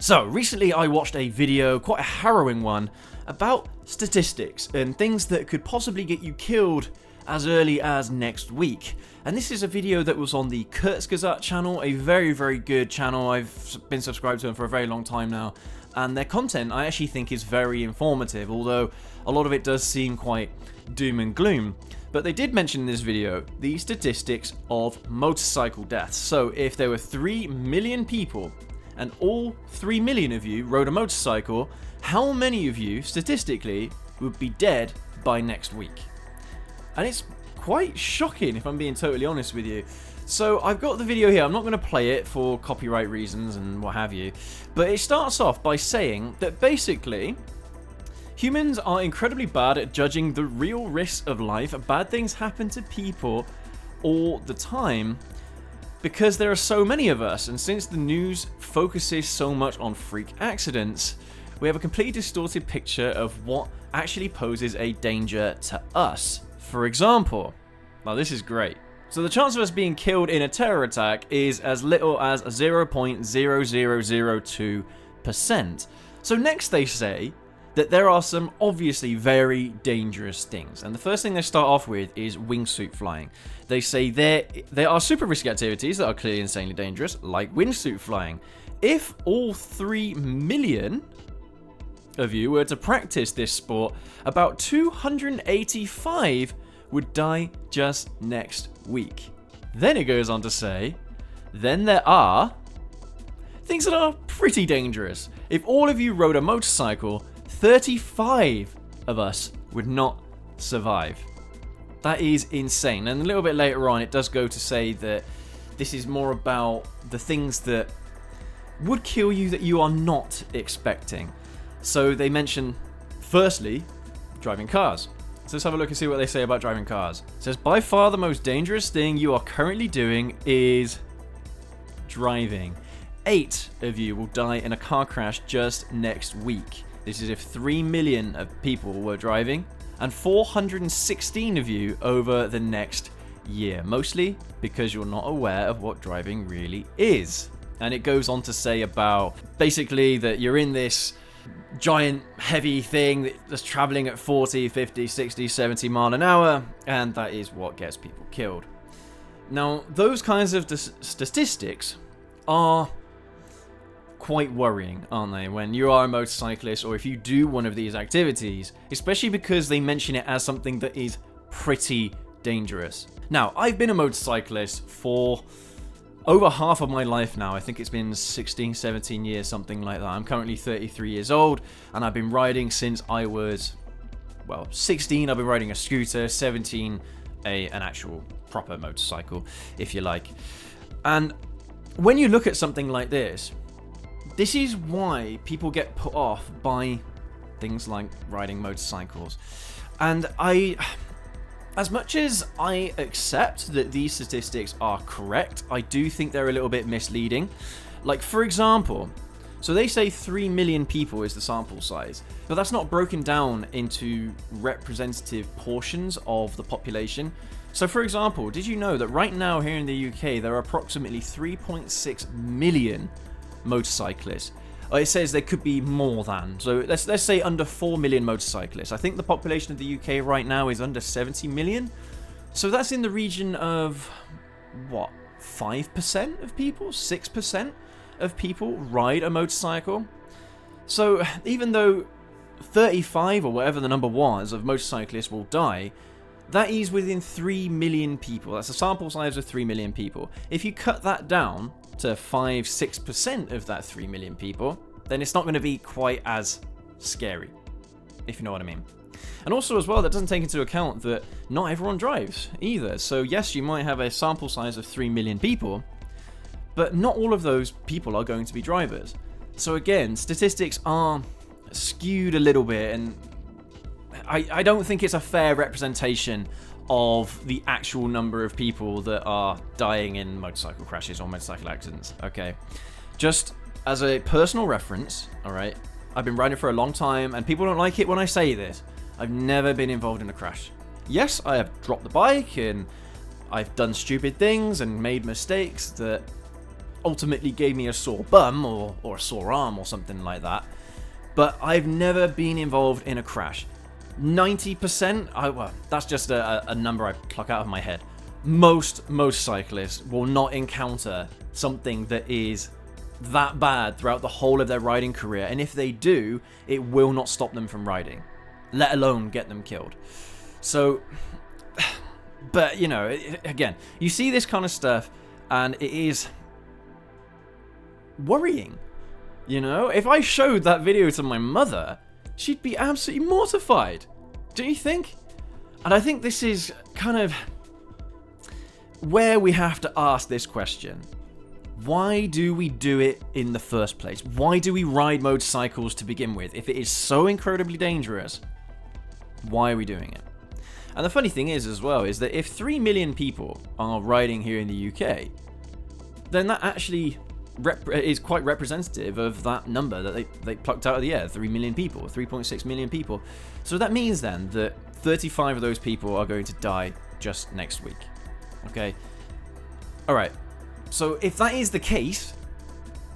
So, recently I watched a video, quite a harrowing one, about statistics and things that could possibly get you killed as early as next week. And this is a video that was on the Kurzgesagt channel, a very, very good channel. I've been subscribed to them for a very long time now. And their content I actually think is very informative, although a lot of it does seem quite doom and gloom. But they did mention in this video the statistics of motorcycle deaths. So if there were 3 million people and all 3 million of you rode a motorcycle, how many of you, statistically, would be dead by next week? And it's quite shocking, if I'm being totally honest with you. So I've got the video here. I'm not going to play it for copyright reasons and what have you, but it starts off by saying that basically humans are incredibly bad at judging the real risks of life. Bad things happen to people all the time because there are so many of us, and since the news focuses so much on freak accidents, we have a completely distorted picture of what actually poses a danger to us. For example, now this is great. So the chance of us being killed in a terror attack is as little as 0.0002%. So next they say that there are some obviously very dangerous things. And the first thing they start off with is wingsuit flying. They say there are super risky activities that are clearly insanely dangerous, like wingsuit flying. If all 3 million of you were to practice this sport, about 285 would die just next week. Then it goes on to say, then there are things that are pretty dangerous. If all of you rode a motorcycle, 35 of us would not survive. That is insane. And a little bit later on, it does go to say that this is more about the things that would kill you that you are not expecting. So they mention, firstly, driving cars. So let's have a look and see what they say about driving cars. It says, by far the most dangerous thing you are currently doing is driving. 8 of you will die in a car crash just next week. This is if 3 million of people were driving, and 416 of you over the next year. Mostly because you're not aware of what driving really is. And it goes on to say about basically that you're in this giant heavy thing that's traveling at 40, 50, 60, 70 mile an hour, and that is what gets people killed. Now, those kinds of statistics are quite worrying, aren't they, when you are a motorcyclist or if you do one of these activities, especially because they mention it as something that is pretty dangerous. Now, I've been a motorcyclist for over half of my life now. I think it's been 16, 17 years, something like that. I'm currently 33 years old, and I've been riding since I was, 16. I've been riding a scooter, 17, an actual proper motorcycle, if you like. And when you look at something like this is why people get put off by things like riding motorcycles. And as much as I accept that these statistics are correct, I do think they're a little bit misleading. Like, for example, so they say 3 million people is the sample size, but that's not broken down into representative portions of the population. So, for example, did you know that right now here in the UK, there are approximately 3.6 million motorcyclists? It says there could be more than. So let's say under 4 million motorcyclists. I think the population of the UK right now is under 70 million. So that's in the region of, 5% of people? 6% of people ride a motorcycle? So even though 35 or whatever the number was of motorcyclists will die, that is within 3 million people. That's a sample size of 3 million people. If you cut that down to 5-6% of that 3 million people, then it's not going to be quite as scary, if you know what I mean. And also as well, that doesn't take into account that not everyone drives either. So yes, you might have a sample size of 3 million people, but not all of those people are going to be drivers. So again, statistics are skewed a little bit, and I don't think it's a fair representation of the actual number of people that are dying in motorcycle crashes or motorcycle accidents. Okay, just as a personal reference, alright, I've been riding for a long time, and people don't like it when I say this. I've never been involved in a crash. Yes, I have dropped the bike, and I've done stupid things and made mistakes that ultimately gave me a sore bum or a sore arm or something like that. But I've never been involved in a crash. 90%, well, that's just a number I pluck out of my head. Most cyclists will not encounter something that is that bad throughout the whole of their riding career. And if they do, it will not stop them from riding, let alone get them killed. So, but, you know, again, you see this kind of stuff and it is worrying. You know, if I showed that video to my mother, she'd be absolutely mortified. Don't you think? And I think this is kind of where we have to ask this question. Why do we do it in the first place? Why do we ride motorcycles to begin with? If it is so incredibly dangerous, why are we doing it? And the funny thing is as well, is that if 3 million people are riding here in the UK, then that actually is quite representative of that number that they plucked out of the air. 3 million people, 3.6 million people. So that means then that 35 of those people are going to die just next week. Okay? Alright. So if that is the case,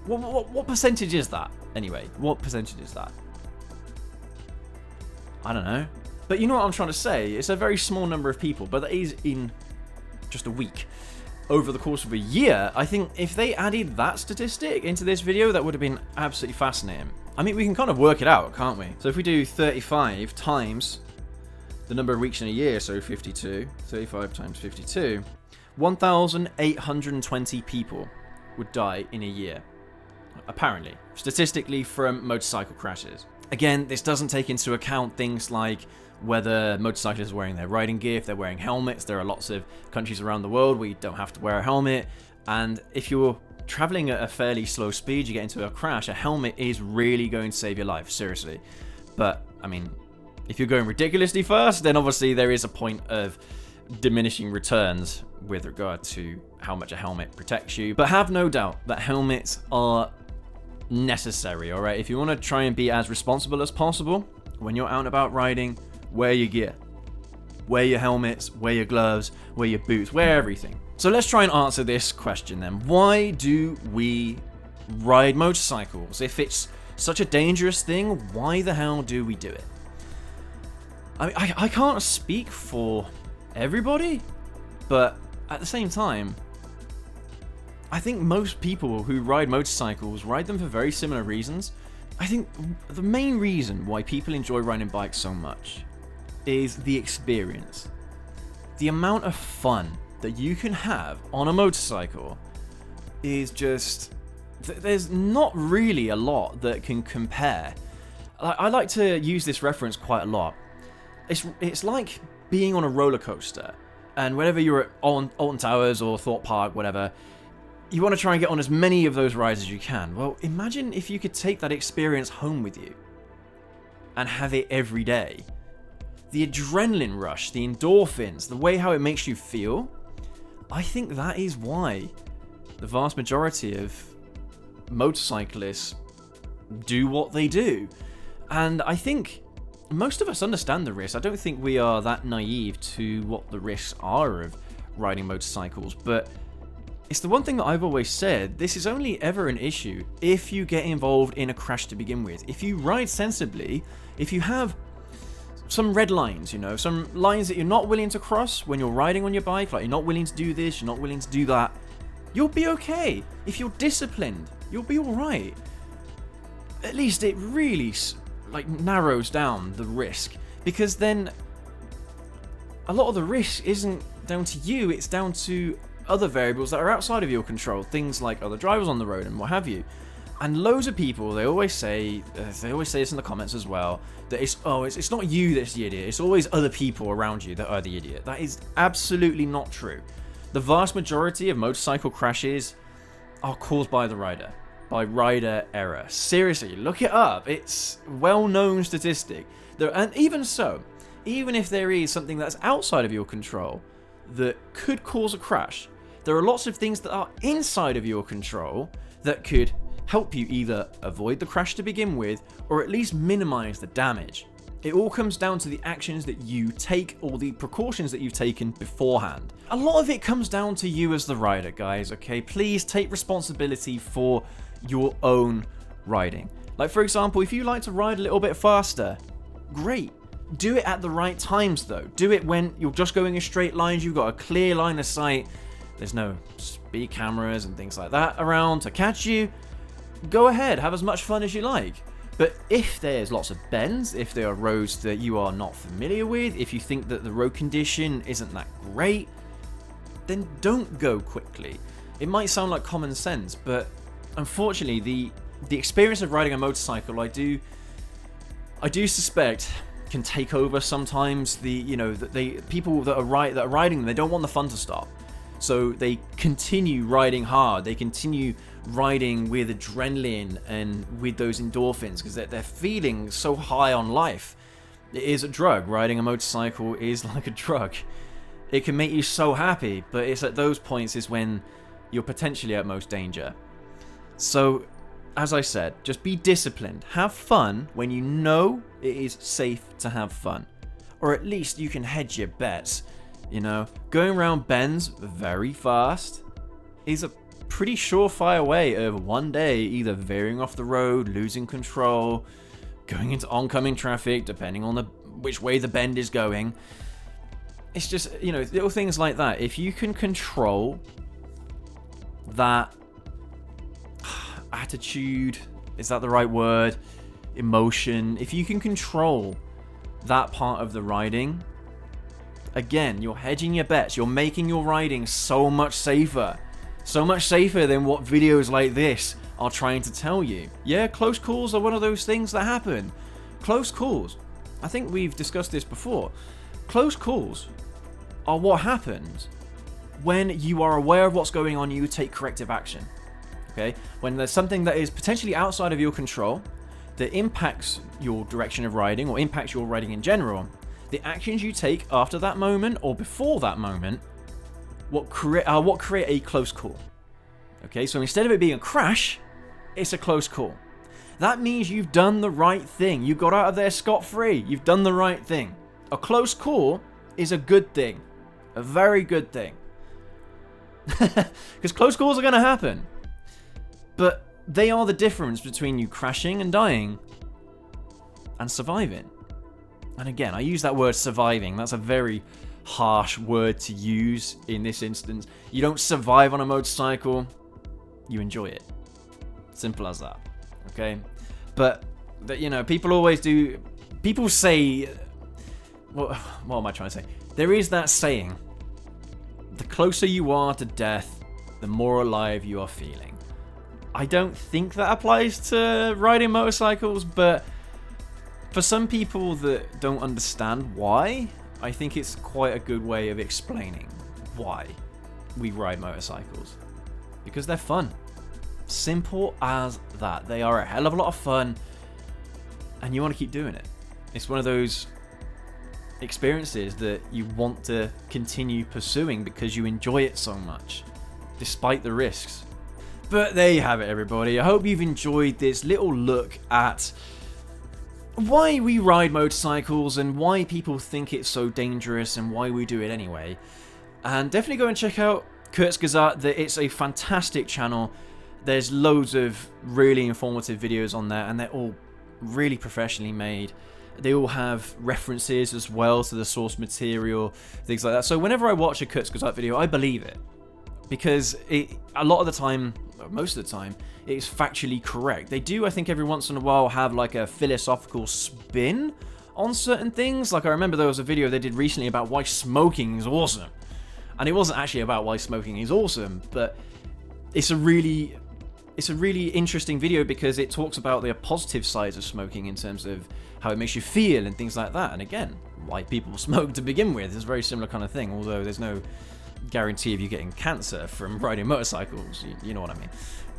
what percentage is that? Anyway, what percentage is that? I don't know. But you know what I'm trying to say? It's a very small number of people, but that is in just a week. Over the course of a year, I think if they added that statistic into this video, that would have been absolutely fascinating. I mean, we can kind of work it out, can't we? So if we do 35 times the number of weeks in a year, so 52, 35 times 52, 1,820 people would die in a year, apparently, statistically, from motorcycle crashes. Again, this doesn't take into account things like whether motorcyclists are wearing their riding gear, if they're wearing helmets. There are lots of countries around the world where you don't have to wear a helmet. And if you're traveling at a fairly slow speed, you get into a crash, a helmet is really going to save your life, seriously. But, I mean, if you're going ridiculously fast, then obviously there is a point of diminishing returns with regard to how much a helmet protects you. But have no doubt that helmets are necessary, alright? If you want to try and be as responsible as possible when you're out and about riding, wear your gear. Wear your helmets, wear your gloves, wear your boots, wear everything. So let's try and answer this question then. Why do we ride motorcycles? If it's such a dangerous thing, why the hell do we do it? I can't speak for everybody, but at the same time, I think most people who ride motorcycles ride them for very similar reasons. I think the main reason why people enjoy riding bikes so much is the experience. The amount of fun that you can have on a motorcycle is just... there's not really a lot that can compare. I like to use this reference quite a lot. It's like being on a roller coaster, and whenever you're at Alton Towers or Thorpe Park, whatever, you want to try and get on as many of those rides as you can. Well, imagine if you could take that experience home with you and have it every day. The adrenaline rush, the endorphins, the way how it makes you feel, I think that is why the vast majority of motorcyclists do what they do. And I think most of us understand the risks. I don't think we are that naive to what the risks are of riding motorcycles, but it's the one thing that I've always said, this is only ever an issue if you get involved in a crash to begin with. If you ride sensibly, if you have some red lines, you know, some lines that you're not willing to cross when you're riding on your bike, like you're not willing to do this, you're not willing to do that, you'll be okay. If you're disciplined, you'll be alright. At least it really narrows down the risk, because then a lot of the risk isn't down to you, it's down to other variables that are outside of your control, things like other drivers on the road and what have you. And loads of people, they always say this in the comments as well, that it's not you that's the idiot, it's always other people around you that are the idiot. That is absolutely not true. The vast majority of motorcycle crashes are caused by the rider, by rider error. Seriously, look it up. It's a well-known statistic. And even so, even if there is something that's outside of your control that could cause a crash, there are lots of things that are inside of your control that could help you either avoid the crash to begin with, or at least minimize the damage. It all comes down to the actions that you take or the precautions that you've taken beforehand. A lot of it comes down to you as the rider, guys, okay? Please take responsibility for your own riding. Like, for example, if you like to ride a little bit faster, great. Do it at the right times, though. Do it when you're just going in straight lines, you've got a clear line of sight, there's no speed cameras and things like that around to catch you. Go ahead, have as much fun as you like. But if there's lots of bends, if there are roads that you are not familiar with, if you think that the road condition isn't that great, then don't go quickly. It might sound like common sense, but unfortunately, the experience of riding a motorcycle, I do suspect, can take over sometimes. People that are riding them, they don't want the fun to stop, so they continue riding hard. They continue riding with adrenaline and with those endorphins because they're feeling so high on life. It is a drug. Riding a motorcycle is like a drug. It can make you so happy, but it's at those points is when you're potentially at most danger. So, as I said, just be disciplined. Have fun when you know it is safe to have fun. Or at least you can hedge your bets. You know, going around bends very fast is a pretty surefire way of one day either veering off the road, losing control, going into oncoming traffic, depending on which way the bend is going. It's just, you know, little things like that. If you can control that attitude, is that the right word? Emotion. If you can control that part of the riding, again, you're hedging your bets. You're making your riding so much safer. So much safer than what videos like this are trying to tell you. Yeah, close calls are one of those things that happen. Close calls. I think we've discussed this before. Close calls are what happens when you are aware of what's going on, you take corrective action. Okay? When there's something that is potentially outside of your control that impacts your direction of riding or impacts your riding in general, the actions you take after that moment or before that moment what create a close call. Okay, so instead of it being a crash, it's a close call. That means you've done the right thing. You got out of there scot-free. You've done the right thing. A close call is a good thing. A very good thing. Because close calls are going to happen. But they are the difference between you crashing and dying and surviving. And again, I use that word surviving. That's a very harsh word to use in this instance. You don't survive on a motorcycle, you enjoy it. Simple as that. Okay? But, you know, people always do... People say... What am I trying to say? There is that saying, the closer you are to death, the more alive you are feeling. I don't think that applies to riding motorcycles, but for some people that don't understand why, I think it's quite a good way of explaining why we ride motorcycles. Because they're fun. Simple as that. They are a hell of a lot of fun, and you want to keep doing it. It's one of those experiences that you want to continue pursuing because you enjoy it so much, despite the risks. But there you have it, everybody. I hope you've enjoyed this little look at why we ride motorcycles and why people think it's so dangerous and why we do it anyway. And definitely go and check out Kurzgesagt. It's a fantastic channel. There's loads of really informative videos on there, and they're all really professionally made. They all have references as well to the source material, things like that. So whenever I watch a Kurzgesagt video, I believe it. Because a lot of the time, most of the time, it's factually correct. They do, I think, every once in a while have like a philosophical spin on certain things. Like I remember there was a video they did recently about why smoking is awesome. And it wasn't actually about why smoking is awesome, but it's a really interesting video because it talks about the positive sides of smoking in terms of how it makes you feel and things like that. And again, why people smoke to begin with is a very similar kind of thing, although there's no guarantee of you getting cancer from riding motorcycles, you know what I mean.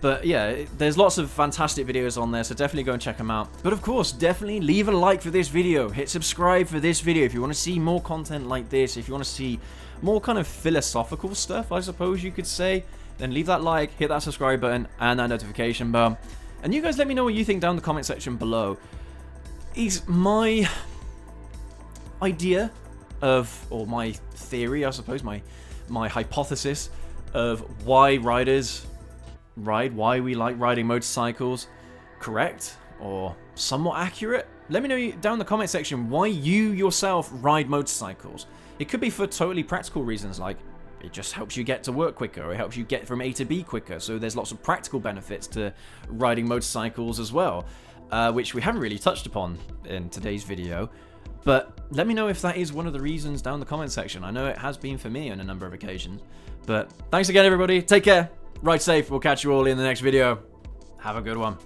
But yeah, there's lots of fantastic videos on there, so definitely go and check them out. But of course, definitely leave a like for this video, hit subscribe for this video if you want to see more content like this, if you want to see more kind of philosophical stuff, I suppose you could say, then leave that like, hit that subscribe button, and that notification bell. And you guys let me know what you think down in the comment section below. Is my idea of, or my theory, I suppose, my hypothesis of why riders ride, why we like riding motorcycles, correct or somewhat accurate? Let me know down in the comment section why you yourself ride motorcycles. It could be for totally practical reasons, like it just helps you get to work quicker, or it helps you get from A to B quicker, so there's lots of practical benefits to riding motorcycles as well, which we haven't really touched upon in today's video. But let me know if that is one of the reasons down in the comment section. I know it has been for me on a number of occasions. But thanks again, everybody. Take care. Ride safe. We'll catch you all in the next video. Have a good one.